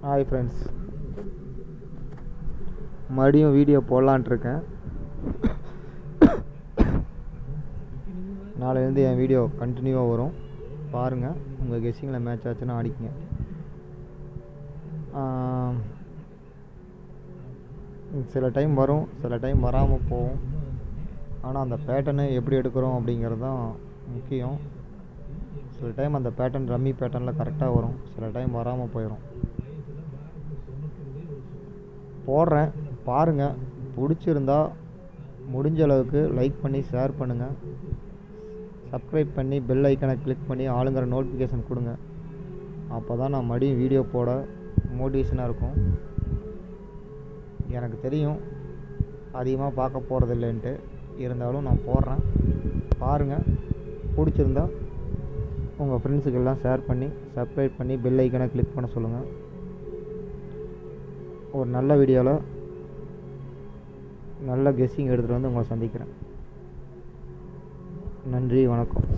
Hi friends, மறுபடியும் video போடலான்ட்ருக்கேன். நாளையிலேருந்து என் video கண்டினியூவாக வரும், பாருங்கள். உங்கள் கெஸ்ஸிங்கில் மேட்ச் ஆச்சுன்னா அடிக்குங்க. சில டைம் வரும், சில டைம் வராமல் போகும். ஆனால் அந்த பேட்டர்னு எப்படி எடுக்கிறோம் அப்படிங்கிறது தான் முக்கியம். சில டைம் அந்த பேட்டர்ன் ரம்மி பேட்டர்னில் கரெக்டாக வரும், சில டைம் வராமல் போயிடும். போடுறேன், பாருங்கள். பிடிச்சிருந்தா முடிஞ்ச அளவுக்கு லைக் பண்ணி ஷேர் பண்ணுங்கள். சப்ஸ்கிரைப் பண்ணி பெல் ஐக்கனை கிளிக் பண்ணி ஆளுங்கிற நோட்டிஃபிகேஷன் கொடுங்க. அப்போ தான் நான் மறுபடியும் வீடியோ போட மோட்டிவேஷனாக இருக்கும். எனக்கு தெரியும் அதிகமாக பார்க்க போகிறது இல்லைன்ட்டு, இருந்தாலும் நான் போடுறேன். பாருங்கள், பிடிச்சிருந்தா உங்கள் ஃப்ரெண்ட்ஸுக்கெல்லாம் ஷேர் பண்ணி சப்ஸ்கிரைப் பண்ணி பெல் ஐக்கனை கிளிக் பண்ண சொல்லுங்கள். ஒரு நல்ல வீடியோவில் நல்ல கெஸ்ஸிங் எடுத்துகிட்டு வந்து உங்களை சந்திக்கிறேன். நன்றி, வணக்கம்.